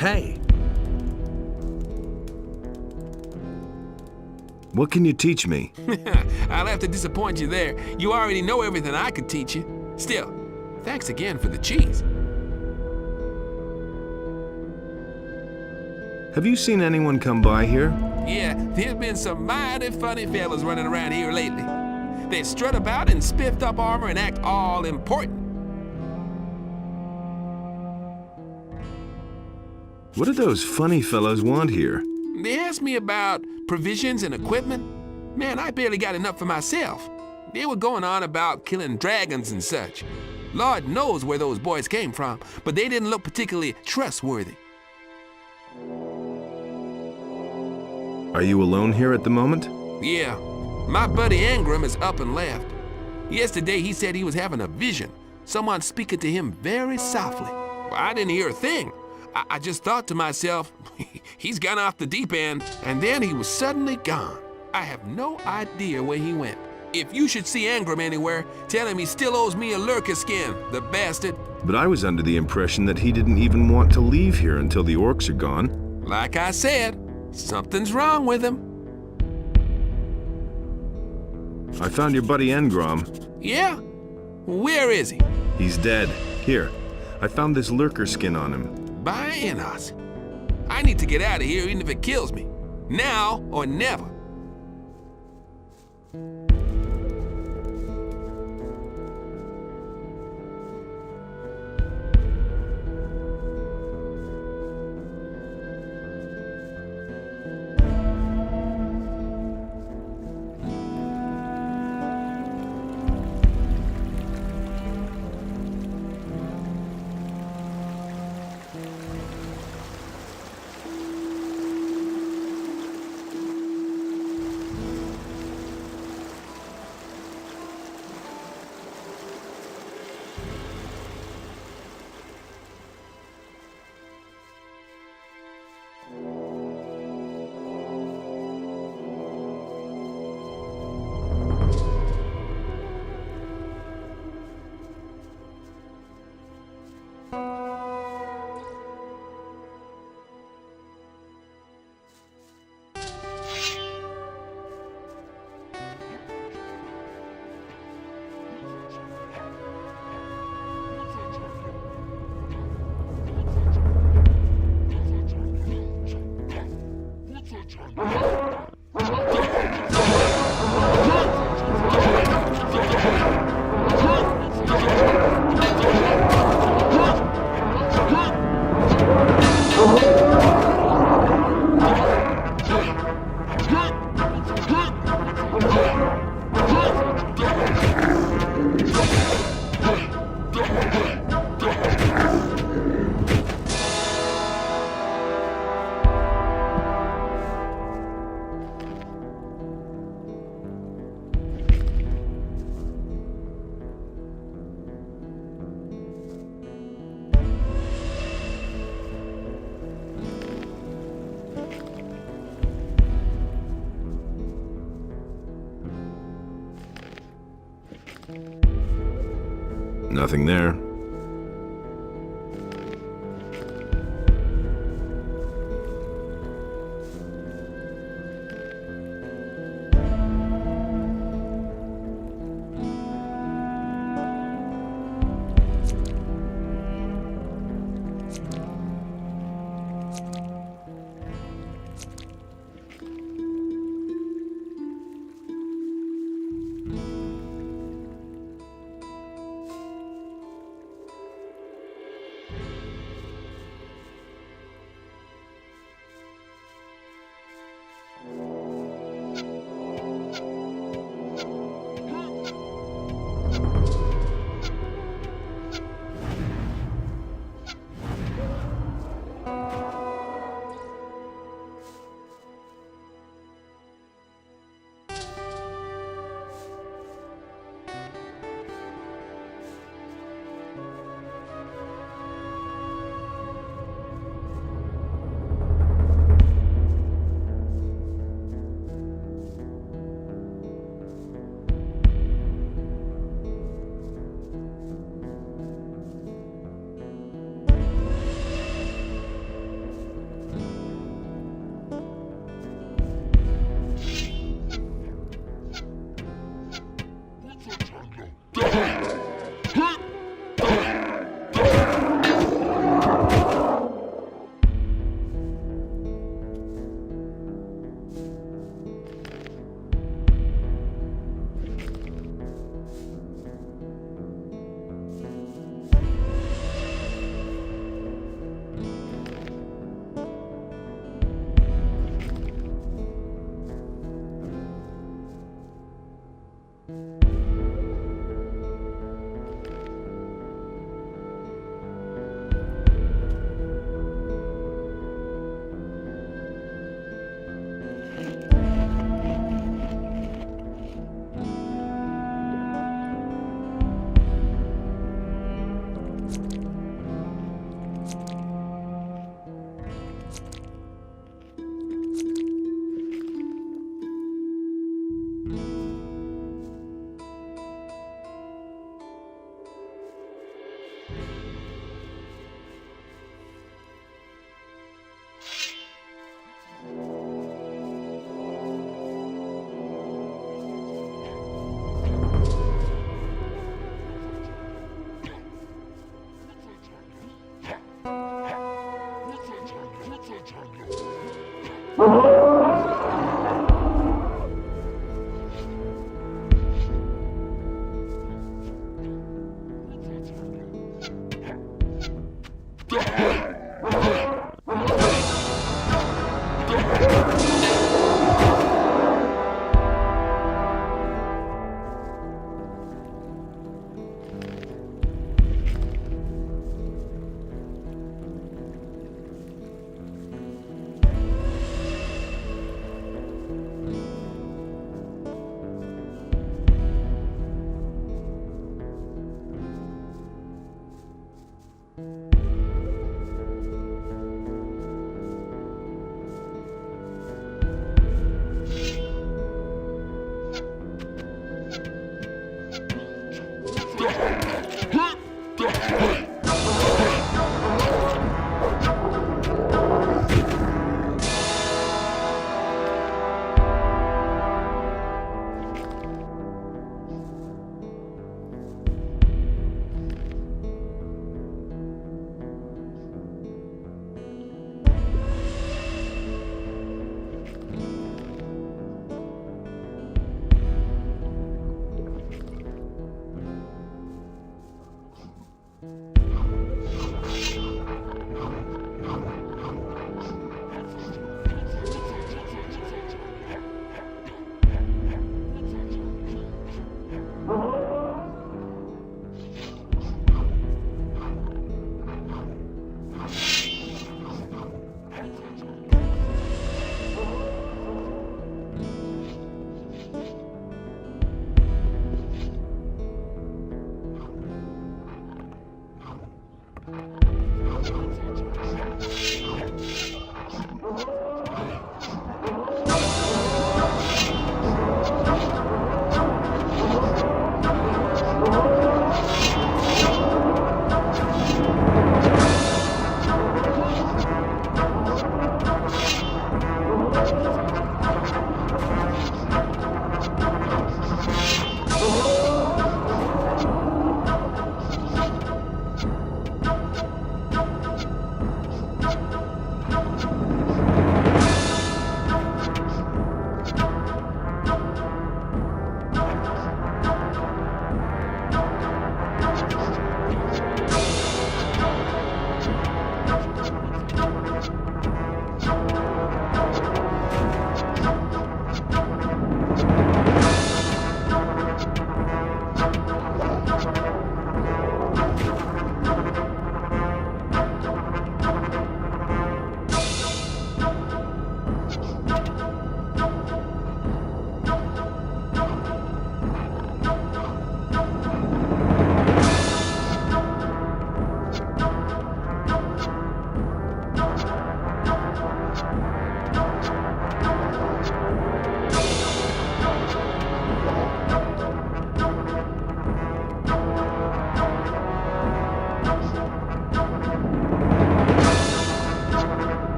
Hey! What can you teach me? I'll have to disappoint you there. You already know everything I could teach you. Still, thanks again for the cheese. Have you seen anyone come by here? Yeah, there's been some mighty funny fellas running around here lately. They strut about in spiffed up armor and act all important. What do those funny fellows want here? They asked me about provisions and equipment. Man, I barely got enough for myself. They were going on about killing dragons and such. Lord knows where those boys came from, but they didn't look particularly trustworthy. Are you alone here at the moment? Yeah, my buddy Ingram is up and left. Yesterday he said he was having a vision, someone speaking to him very softly. Well, I didn't hear a thing. I just thought to myself, he's gone off the deep end, and then he was suddenly gone. I have no idea where he went. If you should see Ingram anywhere, tell him he still owes me a lurker skin, the bastard. But I was under the impression that he didn't even want to leave here until the orcs are gone. Like I said, something's wrong with him. I found your buddy Engram. Yeah? Where is he? He's dead. Here, I found this lurker skin on him. By Enos. I need to get out of here even if it kills me. Now or never. Nothing there.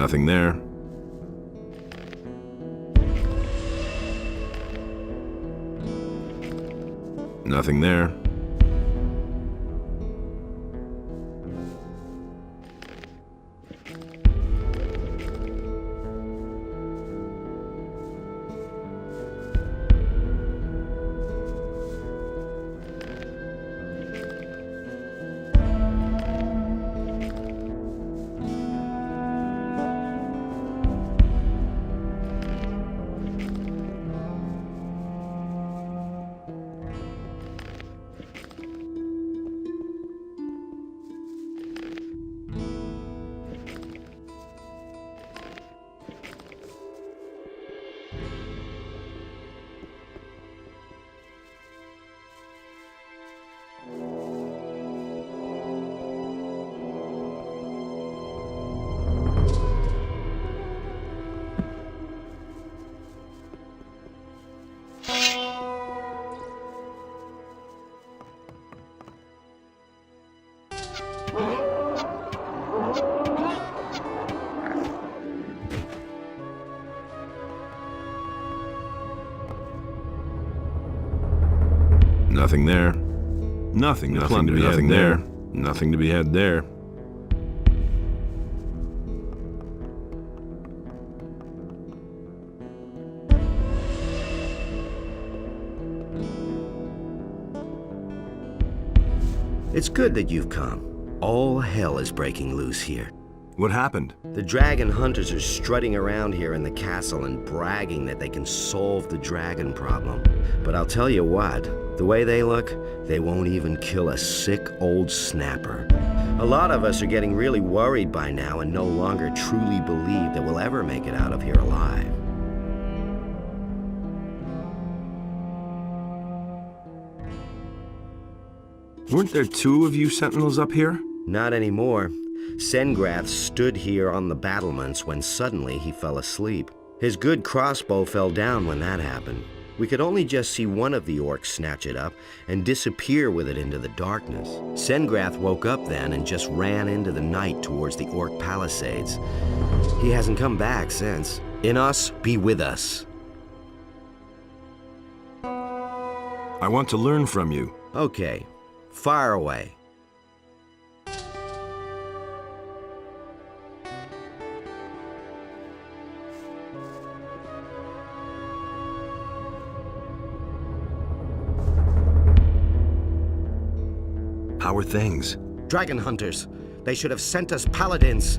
Nothing there. Nothing there. Nothing there. Nothing to plunder. Nothing there. Nothing to be had there. It's good that you've come. All hell is breaking loose here. What happened? The dragon hunters are strutting around here in the castle and bragging that they can solve the dragon problem. But I'll tell you what, the way they look, they won't even kill a sick old snapper. A lot of us are getting really worried by now and no longer truly believe that we'll ever make it out of here alive. Weren't there two of you sentinels up here? Not anymore. Sengrath stood here on the battlements when suddenly he fell asleep. His good crossbow fell down when that happened. We could only just see one of the orcs snatch it up and disappear with it into the darkness. Sengrath woke up then and just ran into the night towards the orc palisades. He hasn't come back since. In us, be with us. I want to learn from you. Okay, fire away. How are things? Dragon hunters. They should have sent us paladins.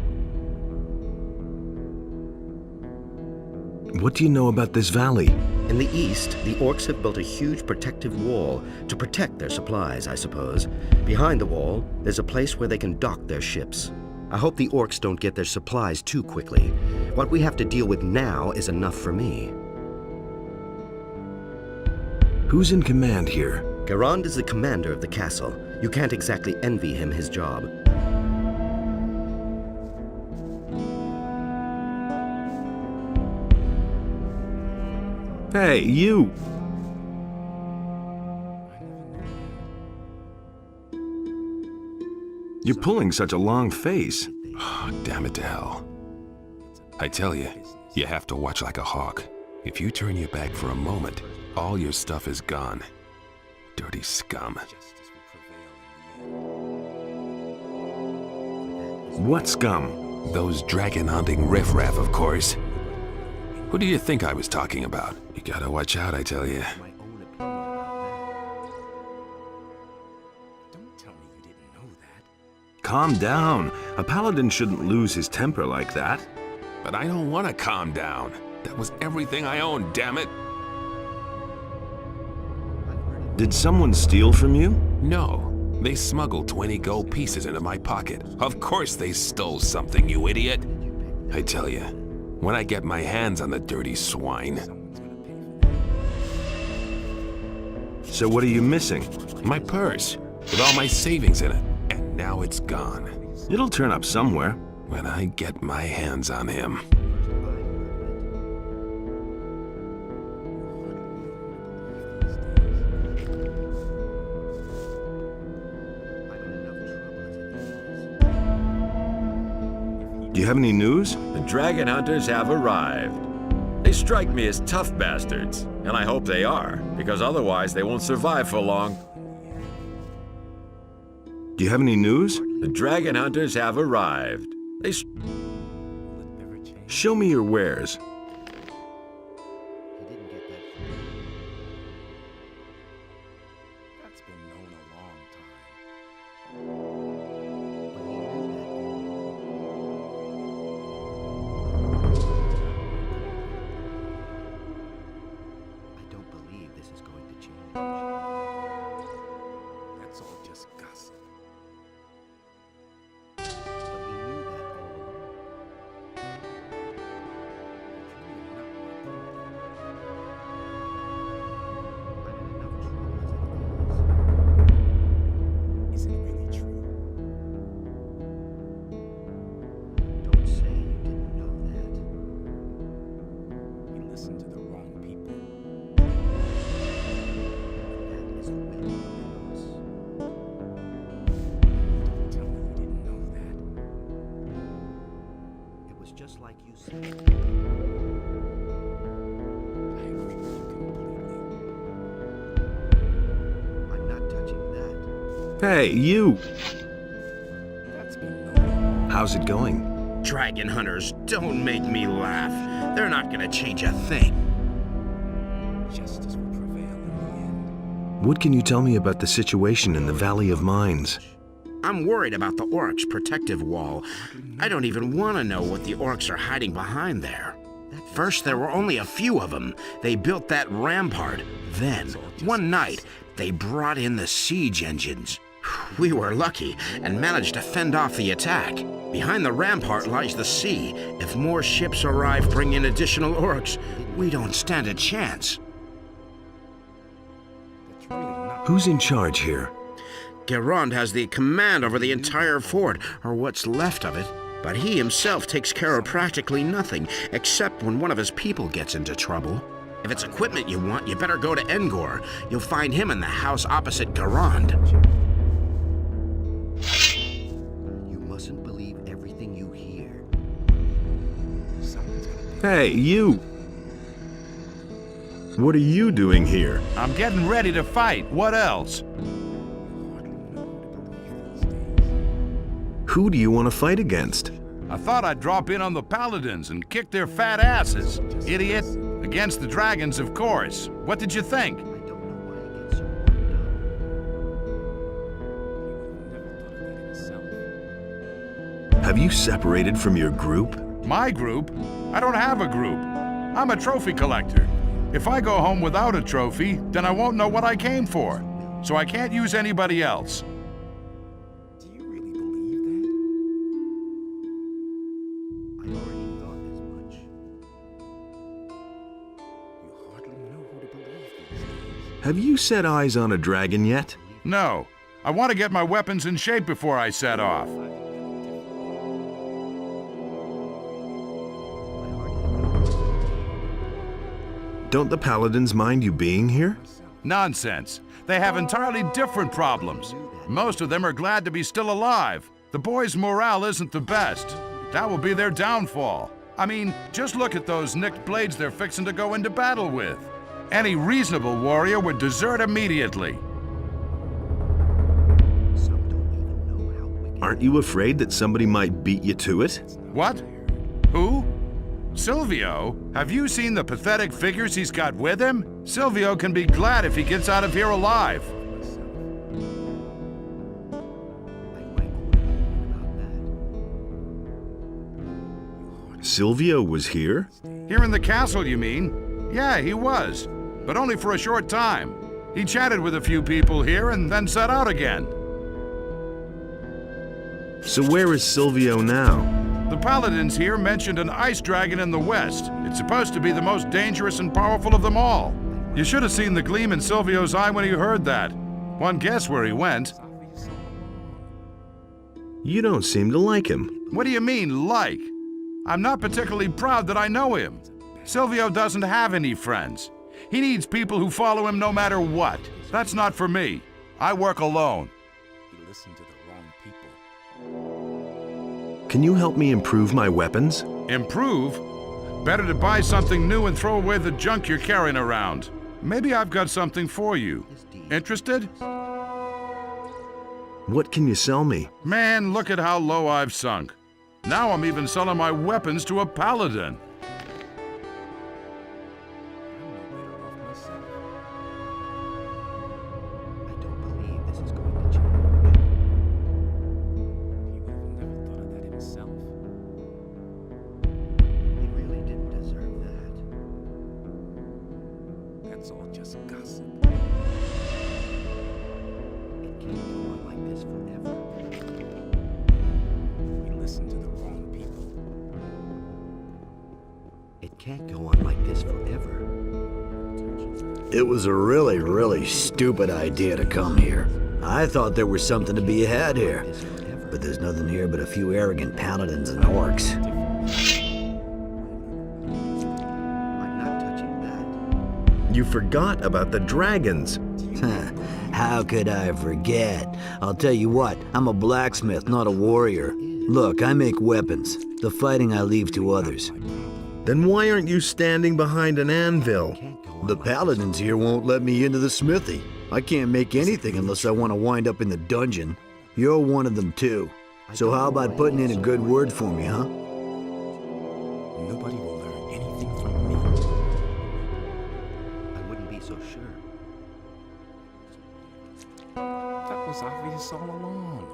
What do you know about this valley? In the east, the orcs have built a huge protective wall to protect their supplies, I suppose. Behind the wall, there's a place where they can dock their ships. I hope the orcs don't get their supplies too quickly. What we have to deal with now is enough for me. Who's in command here? Garand is the commander of the castle. You can't exactly envy him his job. Hey, you! You're pulling such a long face. Oh, damn it to hell. I tell you, you have to watch like a hawk. If you turn your back for a moment, all your stuff is gone. Dirty scum. What scum? Those dragon-hunting riffraff, of course. Who do you think I was talking about? You gotta watch out, I tell you. Calm down. A paladin shouldn't lose his temper like that. But I don't want to calm down. That was everything I owned, damn it. Did someone steal from you? No. They smuggled 20 gold pieces into my pocket. Of course they stole something, you idiot. I tell you, when I get my hands on the dirty swine. So what are you missing? My purse, with all my savings in it. And now it's gone. It'll turn up somewhere. When I get my hands on him. Do you have any news? The dragon hunters have arrived. They strike me as tough bastards, and I hope they are, because otherwise they won't survive for long. Do you have any news? The dragon hunters have arrived. Show me your wares. He didn't get that far. That's been known a long time. But he knew that. I don't believe this is going to change. That's all just gossip. But he knew that all along. I'm in enough trouble as it Is it really true? is. Don't say you didn't know that. You listen to the wrong people. That is the wind within us. Don't tell me you didn't know that. It was just like you said. I agree with you completely. I'm not touching that. Hey, you! That's been known. How's it going? Dragon hunters, don't make me laugh. They're not gonna change a thing. Justice will prevail in the end. What can you tell me about the situation in the Valley of Mines? I'm worried about the orcs' protective wall. I don't even want to know what the orcs are hiding behind there. First, there were only a few of them. They built that rampart. Then, one night, they brought in the siege engines. We were lucky and managed to fend off the attack. Behind the rampart lies the sea. If more ships arrive bringing additional orcs, we don't stand a chance. That's really not. Who's in charge here? Gerond has the command over the entire fort, or what's left of it. But he himself takes care of practically nothing, except when one of his people gets into trouble. If it's equipment you want, you better go to Engor. You'll find him in the house opposite Gerond. You mustn't believe everything you hear. Someone's gonna Hey, you! What are you doing here? I'm getting ready to fight. What else? Who do you want to fight against? I thought I'd drop in on the paladins and kick their fat asses. Idiot. Against the dragons, of course. What did you think? I don't know why he gets so worked never thought of that himself. Have you separated from your group? My group? I don't have a group. I'm a trophy collector. If I go home without a trophy, then I won't know what I came for. So I can't use anybody else. Do you really believe that? up. I already thought as much. You hardly know who to believe these days. Have you set eyes on a dragon yet? No. I want to get my weapons in shape before I set off. I hardly know. Don't the paladins mind you being here? Nonsense. They have entirely different problems. Most of them are glad to be still alive. The boys' morale isn't the best. That will be their downfall. I mean, just look at those nicked blades they're fixing to go into battle with. Any reasonable warrior would desert immediately. Some don't even know how wicked. Aren't you afraid that somebody might beat you to it? What? Who? Silvio? Have you seen the pathetic figures he's got with him? Silvio can be glad if he gets out of here alive. I might order about that. Silvio was here? Here in the castle, you mean? Yeah, he was. But only for a short time. He chatted with a few people here and then set out again. So where is Silvio now? The paladins here mentioned an ice dragon in the west. It's supposed to be the most dangerous and powerful of them all. You should have seen the gleam in Silvio's eye when he heard that. One guess where he went. You don't seem to like him. What do you mean, like? I'm not particularly proud that I know him. Silvio doesn't have any friends. He needs people who follow him no matter what. That's not for me. I work alone. You listen to the wrong people. Can you help me improve my weapons? Improve? Better to buy something new and throw away the junk you're carrying around. Maybe I've got something for you. Interested? What can you sell me? Man, look at how low I've sunk. Now I'm even selling my weapons to a paladin. I don't believe this is going to change. He really didn't deserve that. That's all just gossip. It can't go on like this forever. You listen to the wrong people. It can't go on like this forever. It was a really stupid idea to come here. I thought there was something to be had here. But there's nothing here but a few arrogant paladins and orcs. I'm not touching that. You forgot about the dragons. How could I forget? I'll tell you what, I'm a blacksmith, not a warrior. Look, I make weapons. The fighting I leave to others. Then why aren't you standing behind an anvil? The paladins here won't let me into the smithy. I can't make anything unless I want to wind up in the dungeon. You're one of them too. So how about putting in a good word for me, huh? Nobody will learn anything from me. I wouldn't be so sure. That was obvious all along.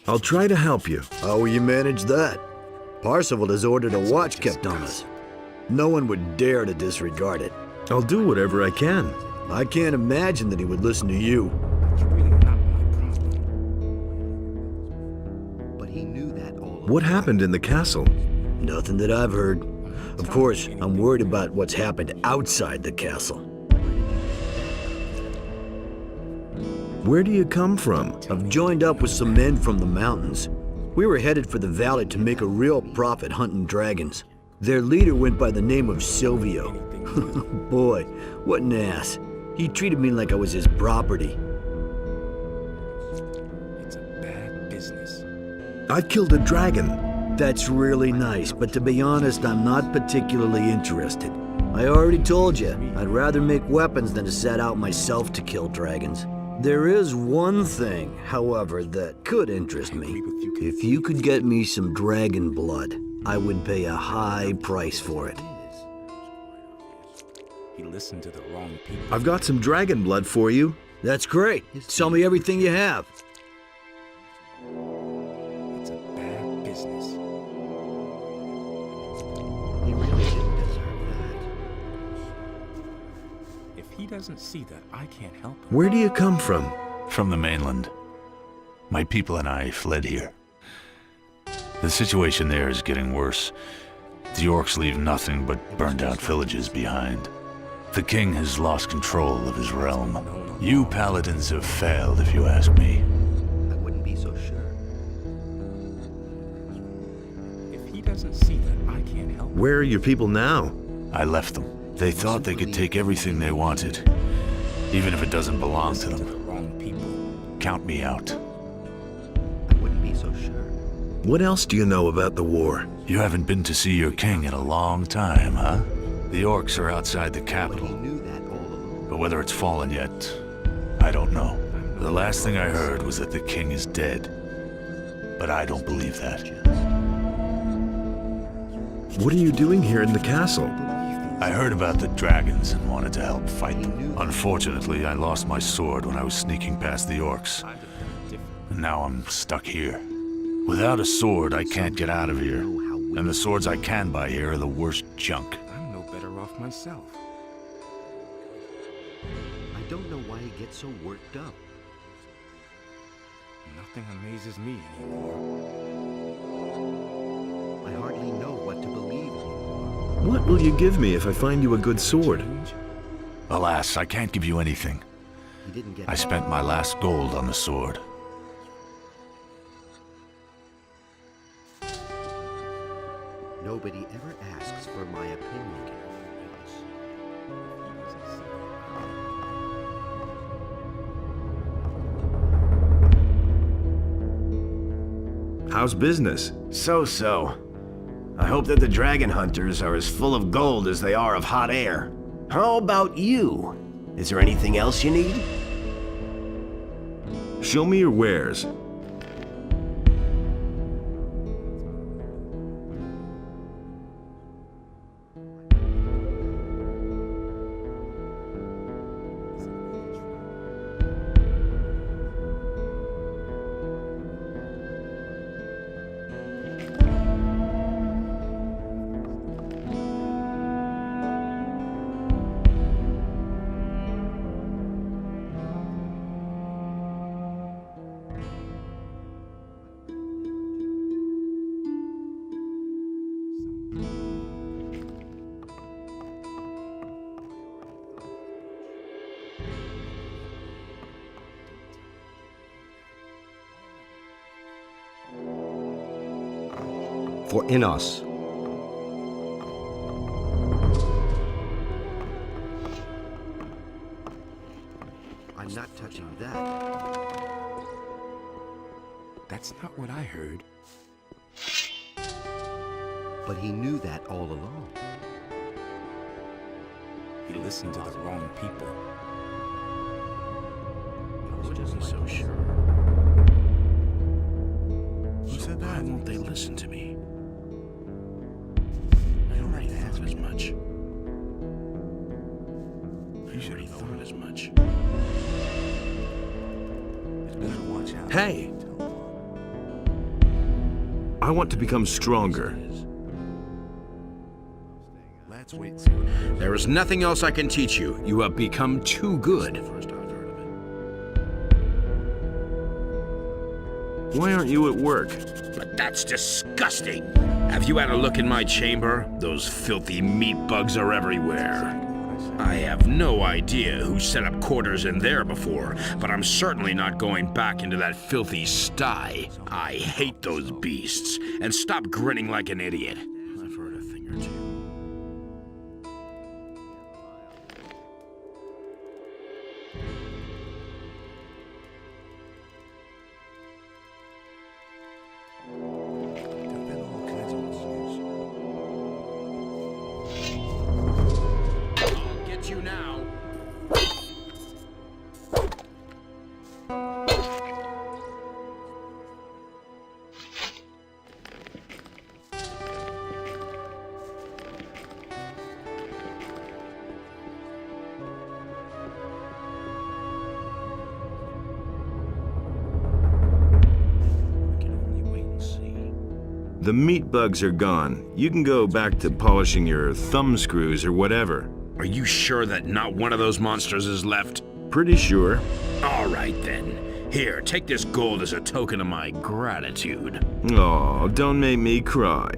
I'll try to help you. How will you manage that? Parsifal has ordered a watch kept on us. No one would dare to disregard it. I'll do whatever I can. I can't imagine that he would listen to you. That's really not my problem. But he knew that all along. What happened in the castle? Nothing that I've heard. Of course, I'm worried about what's happened outside the castle. Where do you come from? I've joined up with some men from the mountains. We were headed for the valley to make a real profit hunting dragons. Their leader went by the name of Silvio. Boy, what an ass. He treated me like I was his property. It's a bad business. I killed a dragon. That's really nice, but to be honest, I'm not particularly interested. I already told you, I'd rather make weapons than to set out myself to kill dragons. There is one thing, however, that could interest me. If you could get me some dragon blood, I would pay a high price for it. He listened to the wrong people. I've got some dragon blood for you. That's great. Sell me everything you have. It's a bad business. He really didn't deserve that. If he doesn't see that, I can't help him. Where do you come from? From the mainland. My people and I fled here. The situation there is getting worse. The orcs leave nothing but burned-out villages behind. The king has lost control of his realm. You paladins have failed, if you ask me. I wouldn't be so sure. If he doesn't see that, I can't help him. Where are your people now? I left them. They thought they could take everything they wanted, even if it doesn't belong to To them. the wrong people. Count me out. I wouldn't be so sure. What else do you know about the war? You haven't been to see your king in a long time, huh? The orcs are outside the But capital. he knew that all along. But whether it's fallen yet, I don't know. The last thing I heard was that the king is dead. But I don't believe that. What are you doing here in the castle? I heard about the dragons and wanted to help fight them. Unfortunately, I lost my sword when I was sneaking past the orcs. And now I'm stuck here. Without a sword, I can't get out of here. And the swords I can buy here are the worst junk. I'm no better off myself. I don't know why he gets so worked up. Nothing amazes me anymore. I hardly know what to believe anymore. What will you give me if I find you a good sword? Change? Alas, I can't give you anything. He didn't get I spent my last gold on the sword. Nobody ever asks for my opinion. how's business? So-so. I hope that the dragon hunters are as full of gold as they are of hot air. How about you? Is there anything else you need? Show me your wares. For Innos. I'm not touching that. That's not what I heard. But he knew that all along. He listened to the wrong people. I wasn't so sure. Who said that? Why won't they listen to me? I already thought as much. I already thought as much. Better watch out. Hey! I want to become stronger. Let's wait. There is nothing else I can teach you. You have become too good. Why aren't you at work? But that's disgusting. Have you had a look in my chamber? Those filthy meat bugs are everywhere. I have no idea who set up quarters in there before, but I'm certainly not going back into that filthy sty. I hate those beasts. And stop grinning like an idiot. I've heard a thing or two. I'll get you now. I can only wait and see. The meat bugs are gone. You can go back to polishing your thumb screws or whatever. Are you sure that not one of those monsters is left? Pretty sure. All right then. Here, take this gold as a token of my gratitude. Oh, don't make me cry.